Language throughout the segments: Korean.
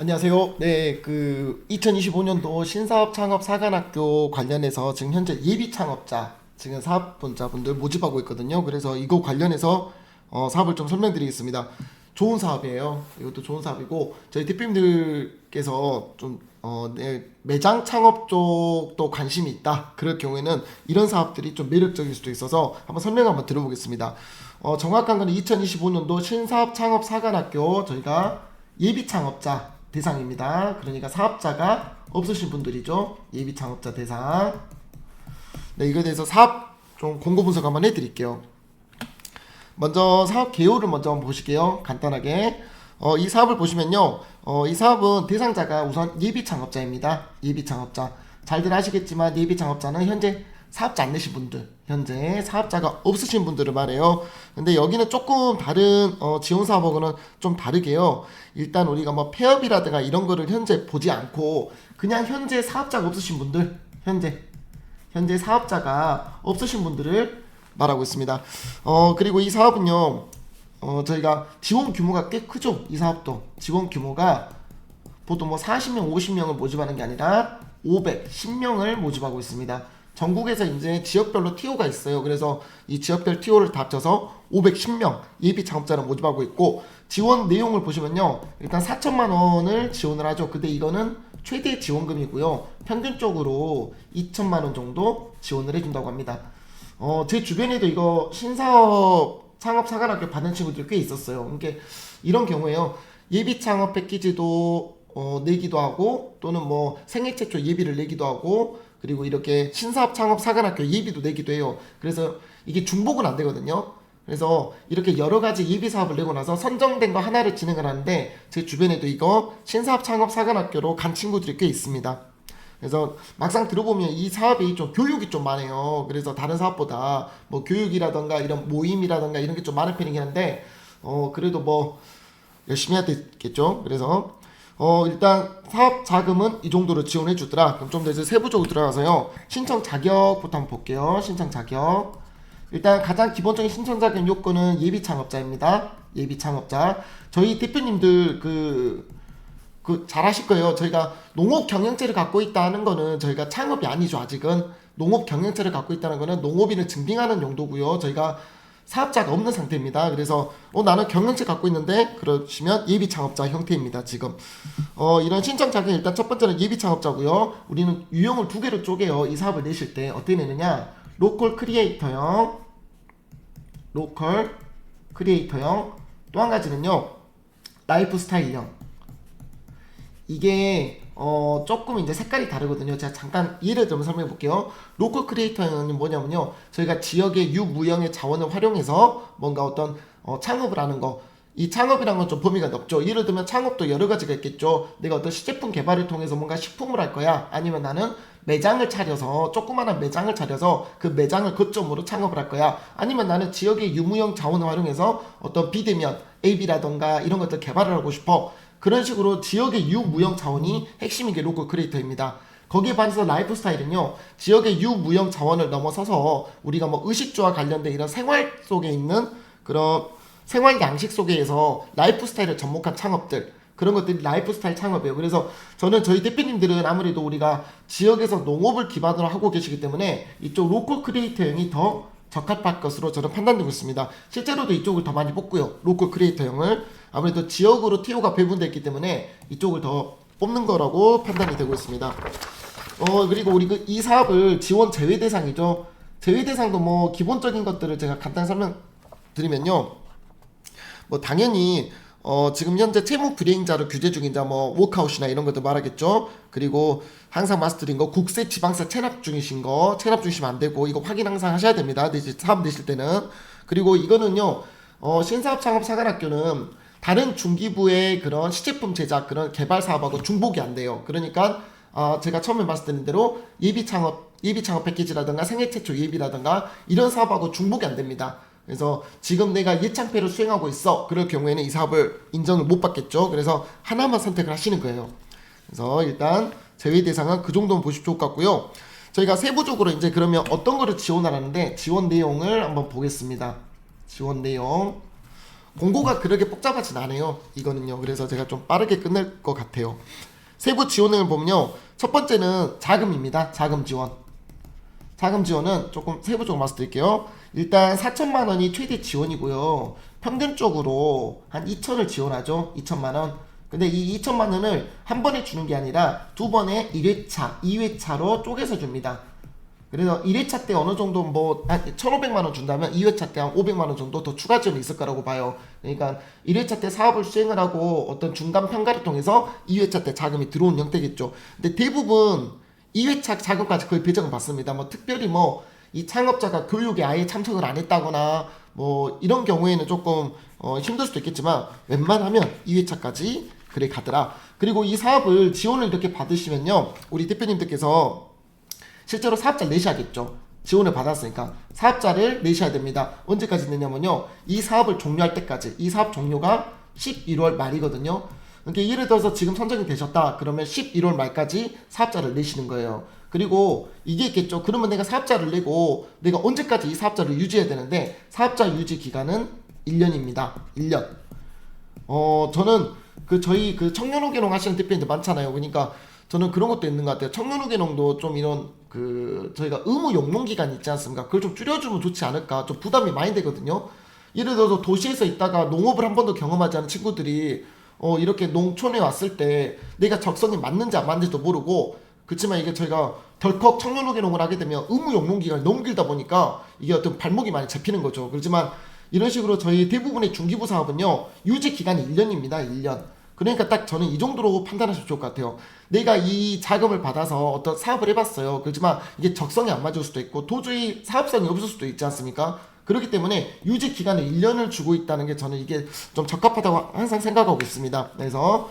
안녕하세요. 네, 2025년도 신사업 창업 사관학교 관련해서 지금 현재 예비 창업자, 지금 사업자분들 모집하고 있거든요. 그래서 이거 관련해서 사업을 좀 설명드리겠습니다. 좋은 사업이에요. 이것도 좋은 사업이고 저희 대표님들께서 좀 네, 매장 창업 쪽도 관심이 있다. 그럴 경우에는 이런 사업들이 좀 매력적일 수도 있어서 한번 설명 한번 들어보겠습니다. 정확한 거는 2025년도 신사업 창업 사관학교 저희가 예비 창업자 대상입니다. 그러니까 사업자가 없으신 분들이죠. 예비 창업자 대상. 네, 이거에 대해서 사업 좀 공고 분석 한번 해드릴게요. 먼저 사업 개요를 먼저 한번 보실게요. 간단하게. 이 사업을 보시면요. 이 사업은 대상자가 우선 예비 창업자입니다. 예비 창업자. 잘들 아시겠지만 예비 창업자는 현재 사업자 안 내신 분들, 현재 사업자가 없으신 분들을 말해요. 근데 여기는 조금 다른 지원 사업하고는 좀 다르게요. 일단 우리가 뭐 폐업이라든가 이런 거를 현재 보지 않고 그냥 현재 사업자가 없으신 분들, 현재 사업자가 없으신 분들을 말하고 있습니다. 그리고 이 사업은요. 저희가 지원 규모가 꽤 크죠. 이 사업도 지원 규모가 보통 뭐 40명, 50명을 모집하는 게 아니라 510명을 모집하고 있습니다. 전국에서 이제 지역별로 TO가 있어요. 그래서 이 지역별 TO를 다 합쳐서 510명 예비 창업자를 모집하고 있고, 지원 내용을 보시면요. 일단 4천만 원을 지원을 하죠. 근데 이거는 최대 지원금이고요. 평균적으로 2천만 원 정도 지원을 해준다고 합니다. 제 주변에도 이거 신사업 창업 사관학교 받은 친구들이 꽤 있었어요. 그러니까 이런 경우에요. 예비 창업 패키지도 내기도 하고, 또는 뭐 생애 최초 예비를 내기도 하고, 그리고 이렇게 신사업 창업 사관학교 예비도 내기도 해요. 그래서 이게 중복은 안 되거든요. 그래서 이렇게 여러 가지 예비 사업을 내고 나서 선정된 거 하나를 진행을 하는데, 제 주변에도 이거 신사업 창업 사관학교로 간 친구들이 꽤 있습니다. 그래서 막상 들어보면 이 사업이 좀 교육이 좀 많아요. 그래서 다른 사업보다 뭐 교육이라던가 이런 모임이라던가 이런 게 좀 많은 편이긴 한데, 그래도 뭐 열심히 해야 되겠죠. 그래서 일단 사업 자금은 이 정도로 지원해 주더라. 그럼 좀 더 이제 세부적으로 들어가서요. 신청 자격부터 한번 볼게요. 신청 자격. 일단 가장 기본적인 신청 자격 요건은 예비 창업자입니다. 예비 창업자. 저희 대표님들 잘 아실 거예요. 저희가 농업 경영체를 갖고 있다는 거는 저희가 창업이 아니죠. 아직은 농업 경영체를 갖고 있다는 거는 농업인을 증빙하는 용도고요. 저희가 사업자가 없는 상태입니다. 그래서 나는 경영체 갖고 있는데, 그러시면 예비 창업자 형태입니다. 지금 이런 신청 자격, 일단 첫 번째는 예비 창업자고요. 우리는 유형을 두 개로 쪼개요. 이 사업을 내실 때 어떻게 내느냐, 로컬 크리에이터형, 또 한 가지는요, 라이프 스타일형. 이게 조금 이제 색깔이 다르거든요. 제가 잠깐 예를 들면 설명해 볼게요. 로컬 크리에이터는 뭐냐면요, 저희가 지역의 유무형의 자원을 활용해서 뭔가 어떤 창업을 하는 거. 이 창업이란 건 좀 범위가 넓죠. 예를 들면 창업도 여러 가지가 있겠죠. 내가 어떤 시제품 개발을 통해서 뭔가 식품을 할 거야, 아니면 나는 매장을 차려서, 조그마한 매장을 차려서 그 매장을 거점으로 창업을 할 거야, 아니면 나는 지역의 유무형 자원을 활용해서 어떤 비대면 AB라던가 이런 것들 개발을 하고 싶어. 그런 식으로 지역의 유무형 자원이 핵심인 게 로컬 크리에이터입니다. 거기에 반해서 라이프 스타일은요, 지역의 유무형 자원을 넘어서서 우리가 뭐 의식주와 관련된 이런 생활 속에 있는 그런 생활 양식 속에서 라이프 스타일을 접목한 창업들, 그런 것들이 라이프 스타일 창업이에요. 그래서 저는 저희 대표님들은 아무래도 우리가 지역에서 농업을 기반으로 하고 계시기 때문에 이쪽 로컬 크리에이터형이 더 적합할 것으로 저는 판단되고 있습니다. 실제로도 이쪽을 더 많이 뽑고요. 로컬 크리에이터형을 아무래도 지역으로 TO가 배분되어 있기 때문에 이쪽을 더 뽑는 거라고 판단이 되고 있습니다. 그리고 우리 이 사업을 지원 제외 대상이죠. 제외 대상도 뭐 기본적인 것들을 제가 간단히 설명드리면요. 뭐 당연히 지금 현재 채무 불이행자로 규제 중인 자, 뭐 워크아웃이나 이런 것도 말하겠죠. 그리고 항상 말씀드린 거, 국세 지방세 체납 중이신 거, 체납 중이시면 안 되고 이거 확인 항상 하셔야 됩니다. 사업 내실 때는. 그리고 이거는요, 신사업 창업 사관학교는 다른 중기부의 그런 시제품 제작, 그런 개발 사업하고 중복이 안 돼요. 그러니까 제가 처음에 말씀드린 대로 예비 창업 패키지라든가 생애 최초 예비라든가 이런 사업하고 중복이 안 됩니다. 그래서 지금 내가 예창패를 수행하고 있어, 그럴 경우에는 이 사업을 인정을 못 받겠죠. 그래서 하나만 선택을 하시는 거예요. 그래서 일단 제외 대상은 그 정도는 보시면 좋을 것 같고요. 저희가 세부적으로 이제 그러면 어떤 거를 지원하라는데, 지원 내용을 한번 보겠습니다. 지원 내용. 공고가 그렇게 복잡하진 않아요. 이거는요. 그래서 제가 좀 빠르게 끝낼 것 같아요. 세부 지원을 보면요. 첫 번째는 자금입니다. 자금 지원. 자금 지원은 조금 세부적으로 말씀드릴게요. 일단 4천만 원이 최대 지원이고요. 평균적으로 한 2천을 지원하죠. 2천만 원. 근데 이 2천만 원을 한 번에 주는 게 아니라 두 번에 1회차, 2회차로 쪼개서 줍니다. 그래서 1회차 때 어느 정도 뭐 한 1,500만 원 준다면 2회차 때 한 500만 원 정도 더 추가 지원이 있을 거라고 봐요. 그러니까 1회차 때 사업을 수행을 하고 어떤 중간 평가를 통해서 2회차 때 자금이 들어온 형태겠죠. 근데 대부분 2회차 자금까지 거의 배정을 받습니다. 뭐 특별히 뭐 이 창업자가 교육에 아예 참석을 안 했다거나 뭐 이런 경우에는 조금 힘들 수도 있겠지만 웬만하면 2회차까지 그래 가더라. 그리고 이 사업을 지원을 이렇게 받으시면요. 우리 대표님들께서 실제로 사업자를 내셔야겠죠. 지원을 받았으니까 사업자를 내셔야 됩니다. 언제까지 내냐면요. 이 사업을 종료할 때까지. 이 사업 종료가 11월 말이거든요. 그러니까 예를 들어서 지금 선정이 되셨다. 그러면 11월 말까지 사업자를 내시는 거예요. 그리고 이게 있겠죠. 그러면 내가 사업자를 내고 내가 언제까지 이 사업자를 유지해야 되는데 사업자 유지 기간은 1년입니다. 1년. 저는 저희 청년후개농 하시는 대표님들 많잖아요. 그러니까 저는 그런 것도 있는 것 같아요. 청년후개농도 좀 이런 저희가 의무 용농 기간이 있지 않습니까? 그걸 좀 줄여주면 좋지 않을까? 좀 부담이 많이 되거든요. 예를 들어서 도시에서 있다가 농업을 한 번도 경험하지 않은 친구들이 이렇게 농촌에 왔을 때 내가 적성이 맞는지 안 맞는지도 모르고 그렇지만 이게 저희가 덜컥 청년후개농을 하게 되면 의무 용농 기간이 너무 길다 보니까 이게 어떤 발목이 많이 잡히는 거죠. 그렇지만 이런 식으로 저희 대부분의 중기부 사업은요 유지 기간이 1년입니다. 1년. 그러니까 딱 저는 이 정도로 판단하시면 좋을 것 같아요. 내가 이 자금을 받아서 어떤 사업을 해봤어요. 그렇지만 이게 적성이 안 맞을 수도 있고 도저히 사업성이 없을 수도 있지 않습니까? 그렇기 때문에 유지 기간을 1년을 주고 있다는 게 저는 이게 좀 적합하다고 항상 생각하고 있습니다. 그래서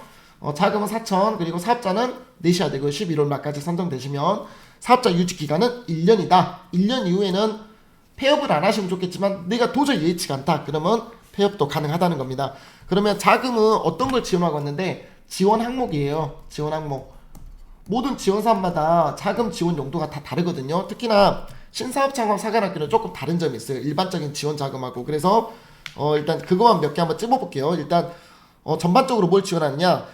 자금은 4천 그리고 사업자는 내셔야 되고 11월 말까지 선정되시면 사업자 유지 기간은 1년이다. 1년 이후에는 폐업을 안 하시면 좋겠지만 내가 도저히 예치가 않다. 그러면 폐업도 가능하다는 겁니다. 그러면 자금은 어떤 걸 지원하고 있는데 지원 항목이에요. 지원 항목. 모든 지원 사업마다 자금 지원 용도가 다 다르거든요. 특히나 신사업 창업 사관학교는 조금 다른 점이 있어요. 일반적인 지원 자금하고. 그래서 일단 그거만 몇 개 한번 찝어볼게요. 일단 전반적으로 뭘 지원하느냐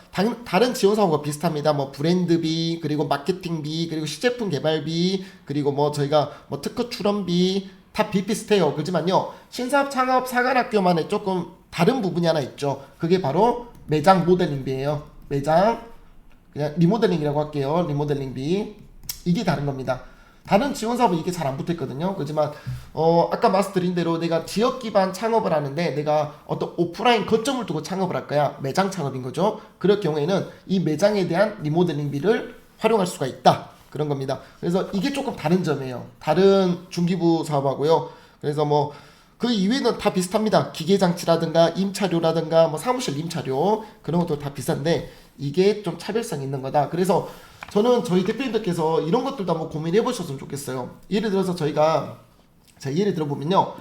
다른 지원 사업과 비슷합니다. 뭐 브랜드비 그리고 마케팅비 그리고 시제품 개발비 그리고 뭐 저희가 뭐 특허 출원비 다 비슷해요. 그렇지만요 신사업 창업 사관학교만의 조금 다른 부분이 하나 있죠. 그게 바로 매장 모델링비예요. 매장 그냥 리모델링이라고 할게요. 리모델링비 이게 다른 겁니다. 다른 지원 사업은 이게 잘 안 붙어있거든요. 그렇지만 아까 말씀드린 대로 내가 지역 기반 창업을 하는데 내가 어떤 오프라인 거점을 두고 창업을 할 거야. 매장 창업인 거죠. 그럴 경우에는 이 매장에 대한 리모델링비를 활용할 수가 있다. 그런 겁니다. 그래서 이게 조금 다른 점이에요. 다른 중기부 사업하고요. 그래서 뭐 그 이외에는 다 비슷합니다. 기계장치라든가 임차료라든가 뭐 사무실 임차료 그런 것도 다 비싼데 이게 좀 차별성이 있는 거다. 그래서 저는 저희 대표님들께서 이런 것들도 한번 고민해 보셨으면 좋겠어요. 예를 들어서 저희가 예를 들어보면요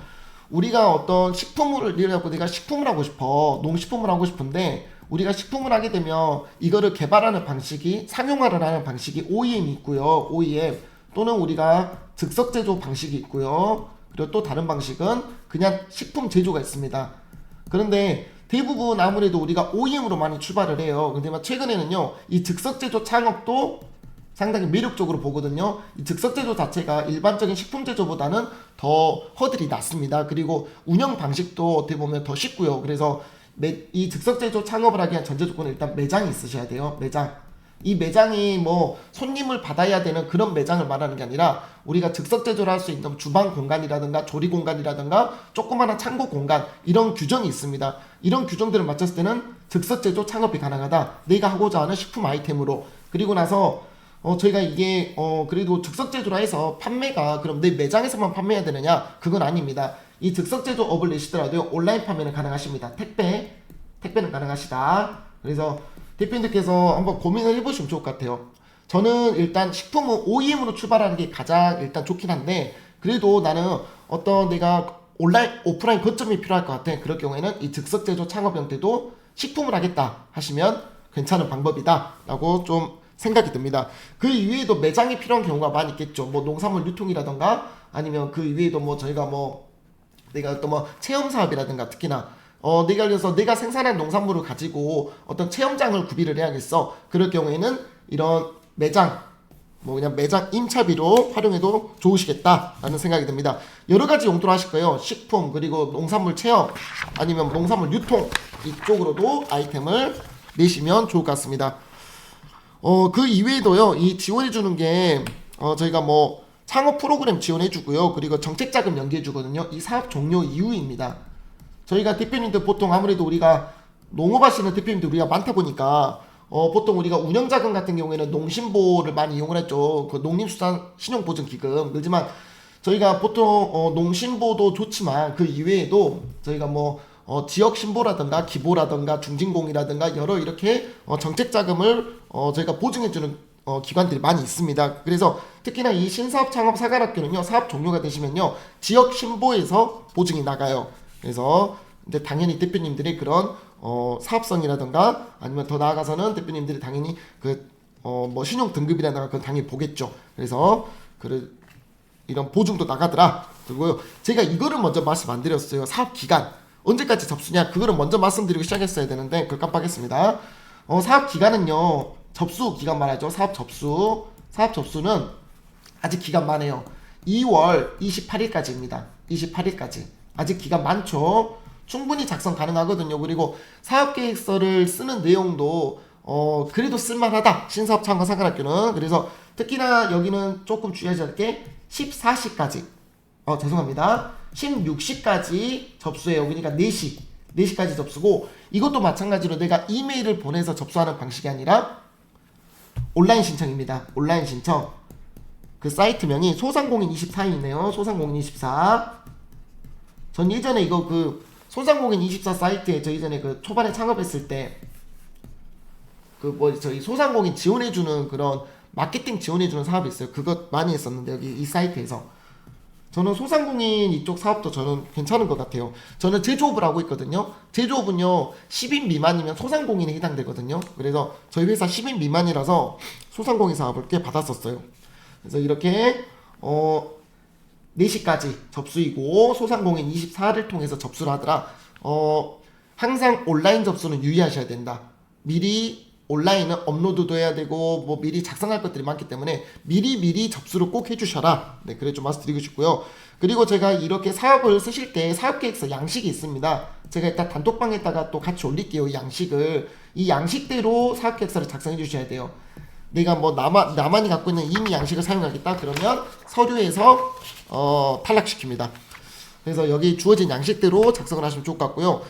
우리가 어떤 식품을 예를 들어 내가 식품을 하고 싶어 농식품을 하고 싶은데 우리가 식품을 하게 되면 이거를 개발하는 방식이 상용화를 하는 방식이 OEM이 있고요. OEM 또는 우리가 즉석 제조 방식이 있고요. 그리고 또 다른 방식은 그냥 식품 제조가 있습니다. 그런데 대부분 아무래도 우리가 OEM으로 많이 출발을 해요. 근데 최근에는요 이 즉석 제조 창업도 상당히 매력적으로 보거든요. 이 즉석 제조 자체가 일반적인 식품 제조보다는 더 허들이 낮습니다. 그리고 운영 방식도 어떻게 보면 더 쉽고요. 그래서 이 즉석 제조 창업을 하기 위한 전제 조건은 일단 매장이 있으셔야 돼요. 매장. 이 매장이 뭐 손님을 받아야 되는 그런 매장을 말하는 게 아니라 우리가 즉석 제조를 할 수 있는 주방 공간이라든가 조리 공간이라든가 조그마한 창고 공간 이런 규정이 있습니다. 이런 규정들을 맞췄을 때는 즉석 제조 창업이 가능하다. 내가 하고자 하는 식품 아이템으로. 그리고 나서 저희가 이게 그래도 즉석 제조라 해서 판매가 그럼 내 매장에서만 판매해야 되느냐? 그건 아닙니다. 이 즉석 제조 업을 내시더라도 온라인 판매는 가능하십니다. 택배는 가능하시다. 그래서 대표님들께서 한번 고민을 해보시면 좋을 것 같아요. 저는 일단 식품은 OEM으로 출발하는 게 가장 일단 좋긴 한데 그래도 나는 어떤 내가 오프라인 거점이 필요할 것 같아. 그럴 경우에는 이 즉석 제조 창업 형태도 식품을 하겠다 하시면 괜찮은 방법이다 라고 좀 생각이 듭니다. 그 이외에도 매장이 필요한 경우가 많이 있겠죠. 뭐 농산물 유통이라던가 아니면 그 이외에도 뭐 저희가 뭐 내가 또 뭐 체험 사업이라든가 특히나 내가 그래서 내가 생산한 농산물을 가지고 어떤 체험장을 구비를 해야겠어. 그럴 경우에는 이런 매장, 뭐 그냥 매장 임차비로 활용해도 좋으시겠다라는 생각이 듭니다. 여러 가지 용도로 하실 거예요. 식품, 그리고 농산물 체험, 아니면 농산물 유통 이쪽으로도 아이템을 내시면 좋을 것 같습니다. 그 이외에도요, 이 지원해주는 게 저희가 뭐 창업 프로그램 지원해주고요, 그리고 정책자금 연계해주거든요. 이 사업 종료 이후입니다. 저희가 대표님들 보통 아무래도 우리가 농업하시는 대표님들 우리가 많다 보니까 보통 우리가 운영자금 같은 경우에는 농신보를 많이 이용을 했죠. 그 농림수산신용보증기금. 그렇지만 저희가 보통 농신보도 좋지만 그 이외에도 저희가 뭐 지역신보라든가 기보라든가 중진공이라든가 여러 이렇게 정책자금을 저희가 보증해주는 기관들이 많이 있습니다. 그래서 특히나 이 신사업 창업 사관학교는요, 사업 종료가 되시면요, 지역신보에서 보증이 나가요. 그래서 근데 당연히 대표님들이 그런 사업성이라든가 아니면 더 나아가서는 대표님들이 당연히 뭐 신용 등급이라든가 그건 당연히 보겠죠. 그래서 이런 보증도 나가더라. 그리고 제가 이거를 먼저 말씀 안 드렸어요. 사업 기간 언제까지 접수냐, 그거를 먼저 말씀드리고 시작했어야 되는데 그걸 깜빡했습니다. 사업 기간은요, 접수 기간 말하죠. 사업 접수는 아직 기간 많아요. 2월 28일까지입니다. 28일까지. 아직 기간 많죠. 충분히 작성 가능하거든요. 그리고 사업계획서를 쓰는 내용도 그래도 쓸만하다. 신사업 창업 사관학교는. 그래서 특히나 여기는 조금 주의하셔야 할 게 14시까지 죄송합니다. 16시까지 접수해요. 그러니까 4시까지 접수고, 이것도 마찬가지로 내가 이메일을 보내서 접수하는 방식이 아니라 온라인 신청입니다. 온라인 신청. 그 사이트명이 소상공인24이네요. 소상공인24. 전 예전에 이거 소상공인24 사이트에 저 이전에 초반에 창업했을 때 저희 소상공인 지원해주는 그런 마케팅 지원해주는 사업이 있어요. 그것 많이 했었는데 여기 이 사이트에서 저는 소상공인 이쪽 사업도 저는 괜찮은 것 같아요. 저는 제조업을 하고 있거든요. 제조업은요 10인 미만이면 소상공인에 해당되거든요. 그래서 저희 회사 10인 미만이라서 소상공인 사업을 꽤 받았었어요. 그래서 이렇게 4시까지 접수이고 소상공인 24를 통해서 접수를 하더라. 항상 온라인 접수는 유의하셔야 된다. 미리 온라인은 업로드도 해야 되고 뭐 미리 작성할 것들이 많기 때문에 미리 접수를 꼭 해주셔라. 네, 그래 좀 말씀드리고 싶고요. 그리고 제가 이렇게 사업을 쓰실 때 사업계획서 양식이 있습니다. 제가 일단 단톡방에다가 또 같이 올릴게요. 이 양식을. 이 양식대로 사업계획서를 작성해 주셔야 돼요. 내가 뭐 나만이 갖고 있는 이미 양식을 사용하겠다 그러면 서류에서 탈락시킵니다. 그래서 여기 주어진 양식대로 작성을 하시면 좋을 것 같고요.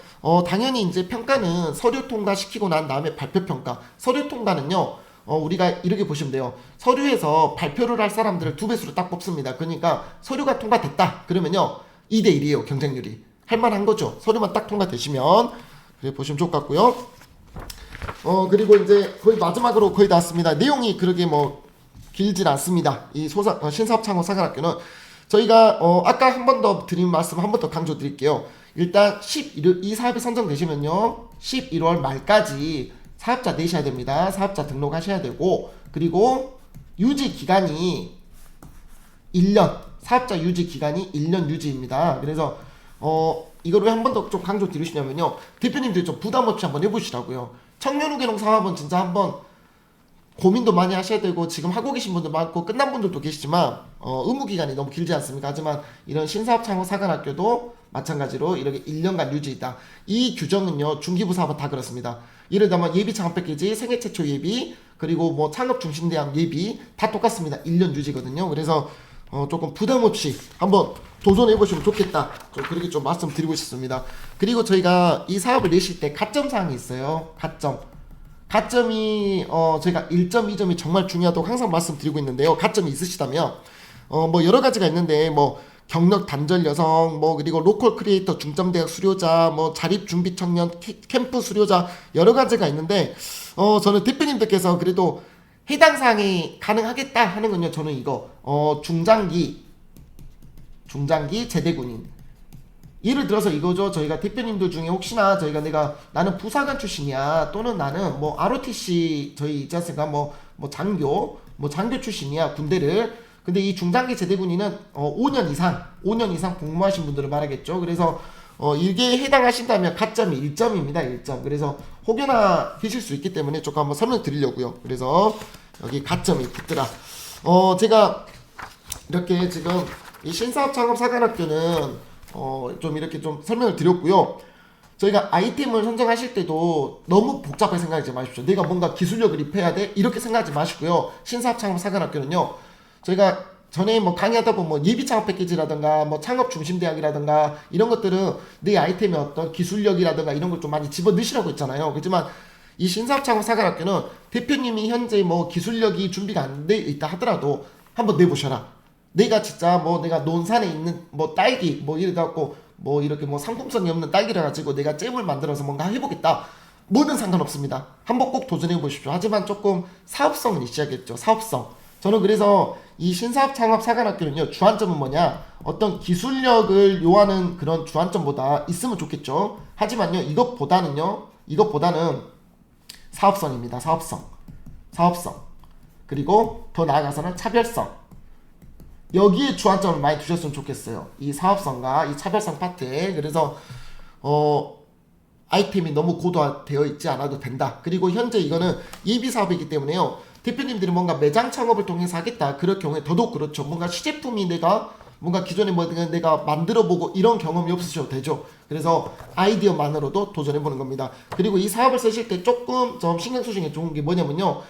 당연히 이제 평가는 서류 통과 시키고 난 다음에 발표 평가. 서류 통과는요, 우리가 이렇게 보시면 돼요. 서류에서 발표를 할 사람들을 2배수로 딱 뽑습니다. 그러니까 서류가 통과됐다 그러면요 2대1이에요. 경쟁률이 할만한 거죠. 서류만 딱 통과되시면. 그래 보시면 좋을 것 같고요. 그리고 이제 거의 마지막으로 거의 다 왔습니다. 내용이 그렇게 뭐 길진 않습니다. 이 신사업 창업 사관학교는 저희가 아까 한 번 더 드린 말씀 한 번 더 강조 드릴게요. 일단 이 사업이 선정되시면요 11월 말까지 사업자 내셔야 됩니다. 사업자 등록하셔야 되고, 그리고 유지 기간이 1년, 사업자 유지 기간이 1년 유지입니다. 그래서 이거를 한 번 더 좀 강조 드리시냐면요, 대표님들 좀 부담 없이 한번 해보시라고요. 청년우계농 사업은 진짜 한번 고민도 많이 하셔야 되고, 지금 하고 계신 분도 많고 끝난 분들도 계시지만 의무기간이 너무 길지 않습니까? 하지만 이런 신사업 창업 사관학교도 마찬가지로 이렇게 1년간 유지있다. 이 규정은요 중기부 사업은 다 그렇습니다. 예를 들면 예비 창업 패키지, 생애 최초 예비, 그리고 뭐 창업 중심대학 예비 다 똑같습니다. 1년 유지거든요. 그래서 조금 부담 없이 한번 도전해 보시면 좋겠다. 좀 그렇게 좀 말씀드리고 싶습니다. 그리고 저희가 이 사업을 내실 때 가점 사항이 있어요. 가점이 저희가 1점, 2점이 정말 중요하다고 항상 말씀드리고 있는데요. 가점이 있으시다면 뭐 여러 가지가 있는데 뭐 경력 단절 여성, 뭐 그리고 로컬 크리에이터 중점대학 수료자, 뭐 자립 준비 청년 캠프 수료자 여러 가지가 있는데 저는 대표님들께서 그래도 해당 사항이 가능하겠다 하는 건요, 저는 이거 중장기 제대군인, 예를 들어서 이거죠. 저희가 대표님들 중에 혹시나 나는 부사관 출신이야, 또는 나는 뭐 ROTC 저희 있지 않습니까? 뭐 장교 출신이야, 군대를. 근데 이 중장기 제대군인은 5년 이상 복무하신 분들을 말하겠죠. 그래서 이게 해당하신다면 가점이 1점입니다. 1점. 그래서 혹여나 하실 수 있기 때문에 조금 한번 설명드리려고요. 그래서 여기 가점이 붙더라. 제가 이렇게 지금 이 신사업창업사관학교는 좀 이렇게 좀 설명을 드렸고요. 저희가 아이템을 선정하실 때도 너무 복잡하게 생각하지 마십시오. 내가 뭔가 기술력을 입혀야 돼? 이렇게 생각하지 마시고요. 신사업창업사관학교는요. 저희가 전에 뭐 강의하다 보면 뭐 예비 창업 패키지라든가 뭐 창업 중심 대학이라든가 이런 것들은 내 아이템의 어떤 기술력이라든가 이런 걸 좀 많이 집어 넣으시라고 했잖아요. 그렇지만 이 신사업창업사관학교는 대표님이 현재 뭐 기술력이 준비가 안 돼 있다 하더라도 한번 내보셔라. 내가 진짜 뭐 내가 논산에 있는 뭐 딸기 뭐 이래 갖고 뭐 이렇게 뭐 상품성이 없는 딸기를 가지고 내가 잼을 만들어서 뭔가 해보겠다. 뭐든 상관없습니다. 한번 꼭 도전해 보십시오. 하지만 조금 사업성은 있어야겠죠. 사업성. 저는 그래서 이 신사업창업사관학교는요, 주안점은 뭐냐? 어떤 기술력을 요하는 그런 주안점보다 있으면 좋겠죠. 하지만요, 이것보다는 사업성입니다. 사업성. 그리고 더 나아가서는 차별성. 여기에 주안점을 많이 두셨으면 좋겠어요. 이 사업성과 이 차별성 파트에. 그래서 아이템이 너무 고도화되어 있지 않아도 된다. 그리고 현재 이거는 예비 사업이기 때문에요. 대표님들이 뭔가 매장 창업을 통해서 하겠다. 그럴 경우에 더더욱 그렇죠. 뭔가 시제품이 뭔가 기존에 뭐 내가 만들어보고 이런 경험이 없으셔도 되죠. 그래서 아이디어만으로도 도전해보는 겁니다. 그리고 이 사업을 쓰실 때 조금 좀 신경 쓰시는 게 좋은 게 뭐냐면요.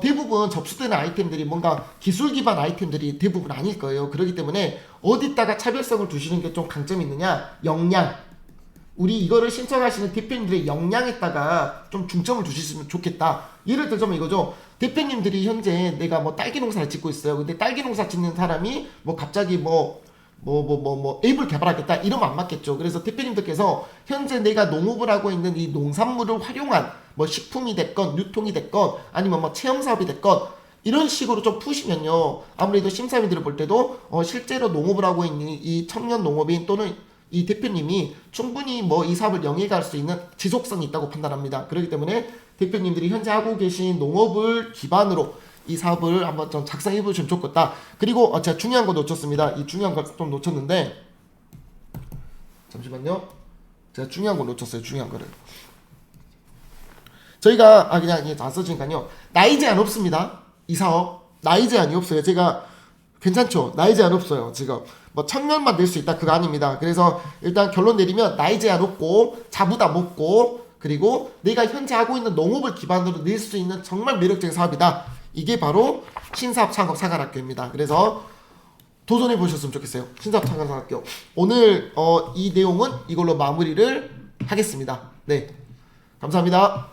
대부분 접수되는 아이템들이 뭔가 기술 기반 아이템들이 대부분 아닐 거예요. 그렇기 때문에 어디다가 차별성을 두시는 게 좀 강점이 있느냐? 역량. 우리 이거를 신청하시는 대표님들의 역량에다가 좀 중점을 두시면 좋겠다. 예를 들자면 이거죠. 대표님들이 현재 내가 뭐 딸기 농사를 짓고 있어요. 근데 딸기 농사 짓는 사람이 뭐 갑자기 앱을 개발하겠다 이러면 안 맞겠죠. 그래서 대표님들께서 현재 내가 농업을 하고 있는 이 농산물을 활용한 뭐 식품이 됐건 유통이 됐건 아니면 뭐 체험 사업이 됐건 이런 식으로 좀 푸시면요. 아무래도 심사위원들을 볼 때도 실제로 농업을 하고 있는 이 청년 농업인 또는 이 대표님이 충분히 뭐 이 사업을 영위할 수 있는 지속성이 있다고 판단합니다. 그렇기 때문에 대표님들이 현재 하고 계신 농업을 기반으로 이 사업을 한번 좀 작성해 보시면 좋겠다. 그리고 제가 중요한 거 놓쳤습니다. 이 중요한 거 좀 놓쳤는데 잠시만요. 제가 중요한 거 놓쳤어요. 중요한 거를 저희가 그냥 안 써지니까요. 나이 제한 없습니다. 이 사업 나이 제한이 없어요. 제가 괜찮죠? 나이 제한 없어요. 지금 뭐 청년만 낼 수 있다 그거 아닙니다. 그래서 일단 결론 내리면 나이 제한 없고 자부담 없고 그리고 내가 현재 하고 있는 농업을 기반으로 낼 수 있는 정말 매력적인 사업이다. 이게 바로 신사업창업사관학교입니다. 그래서 도전해 보셨으면 좋겠어요. 신사업창업사관학교. 오늘 이 내용은 이걸로 마무리를 하겠습니다. 네, 감사합니다.